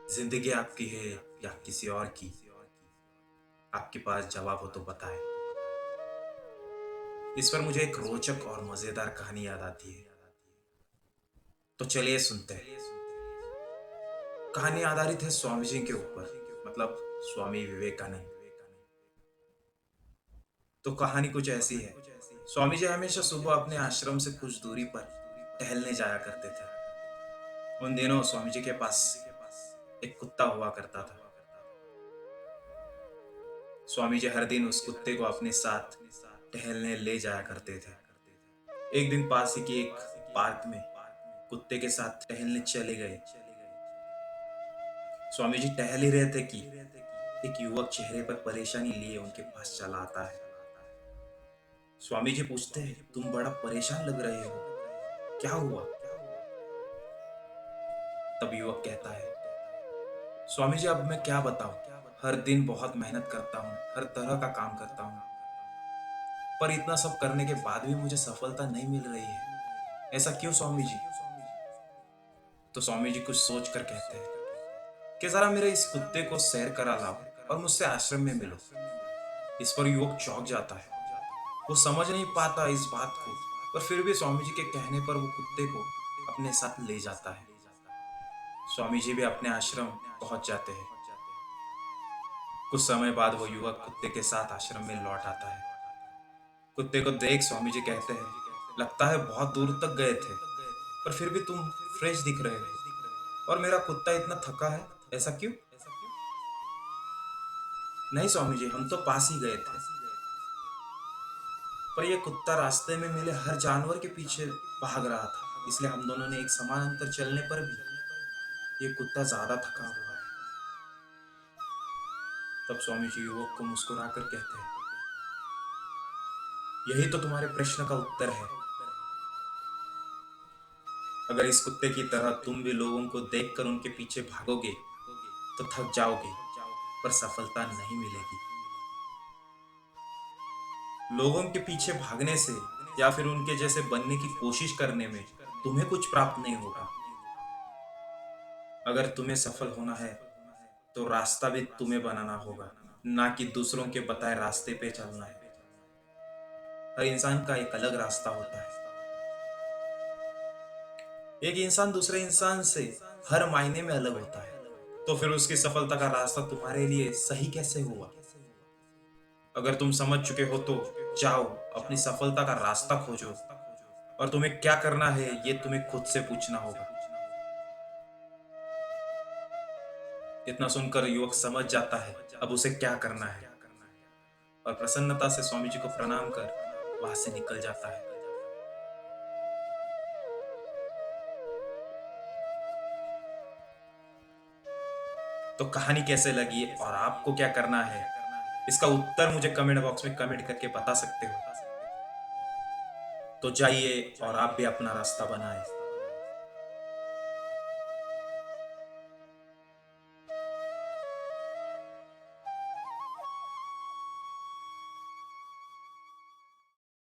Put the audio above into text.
जिंदगी आपकी है या किसी और की? आपके पास जवाब हो तो बताएं। इस पर मुझे एक रोचक और मजेदार कहानी याद आती है। तो चलिए सुनते हैं। कहानी आधारित है स्वामी जी के ऊपर, मतलब स्वामी विवेकानंद। तो कहानी कुछ ऐसी है। स्वामी जी हमेशा सुबह अपने आश्रम से कुछ दूरी पर टहलने जाया करते थे। उन दिनों स्वामी जी के पास एक कुत्ता हुआ करता था। स्वामी जी हर दिन उस कुत्ते को अपने साथ टहलने ले जाया करते थे। एक दिन पास ही के एक पार्क में कुत्ते के साथ टहलने चले गए। स्वामी जी टहल ही रहे थे कि एक युवक चेहरे पर परेशानी लिए उनके पास चला आता है। स्वामी जी पूछते हैं, तुम बड़ा परेशान लग रहे हो, क्या हुआ? तब युवक कहता है, स्वामी जी अब मैं क्या बताऊं, हर दिन बहुत मेहनत करता हूँ, हर तरह का काम करता हूँ, पर इतना सब करने के बाद भी मुझे सफलता नहीं मिल रही है। ऐसा क्यों स्वामी जी? तो स्वामी जी कुछ सोच कर कहते हैं कि जरा मेरे इस कुत्ते को सैर करा लाओ और मुझसे आश्रम में मिलो। इस पर युवक चौंक जाता है। वो समझ नहीं पाता इस बात को, पर फिर भी स्वामी जी के कहने पर वो कुत्ते को अपने साथ ले जाता है। स्वामी जी भी अपने आश्रम पहुंच जाते हैं। कुछ समय बाद वो युवक कुत्ते के साथ आश्रम में लौट आता है। कुत्ते को देख स्वामी जी कहते हैं, लगता है बहुत दूर तक गए थे, पर फिर भी तुम फ्रेश दिख रहे हो, और मेरा कुत्ता इतना थका है, ऐसा क्यों? नहीं स्वामी जी, हम तो पास ही गए थे, पर यह कुत्ता रास्ते में मिले हर जानवर के पीछे भाग रहा था, इसलिए हम दोनों ने एक समान अंतर चलने पर भी ये कुत्ता ज्यादा थका हुआ है। तब स्वामी जी युवक को मुस्कुराकर कहते हैं, यही तो तुम्हारे प्रश्न का उत्तर है। अगर इस कुत्ते की तरह तुम भी लोगों को देखकर उनके पीछे भागोगे तो थक जाओगे, पर सफलता नहीं मिलेगी। लोगों के पीछे भागने से या फिर उनके जैसे बनने की कोशिश करने में तुम्हें कुछ प्राप्त नहीं होगा। अगर तुम्हें सफल होना है तो रास्ता भी तुम्हें बनाना होगा, ना कि दूसरों के बताए रास्ते पे चलना है। हर इंसान का एक अलग रास्ता होता है। एक इंसान दूसरे इंसान से हर मायने में अलग होता है, तो फिर उसकी सफलता का रास्ता तुम्हारे लिए सही कैसे हुआ? अगर तुम समझ चुके हो तो जाओ, अपनी सफलता का रास्ता खोजो, और तुम्हें क्या करना है ये तुम्हें खुद से पूछना होगा। इतना सुनकर युवक समझ जाता है अब उसे क्या करना है, और प्रसन्नता से स्वामी जी को प्रणाम कर वहां से निकल जाता है। तो कहानी कैसे लगी और आपको क्या करना है, इसका उत्तर मुझे कमेंट बॉक्स में कमेंट करके बता सकते हो। तो जाइए और आप भी अपना रास्ता बनाएं।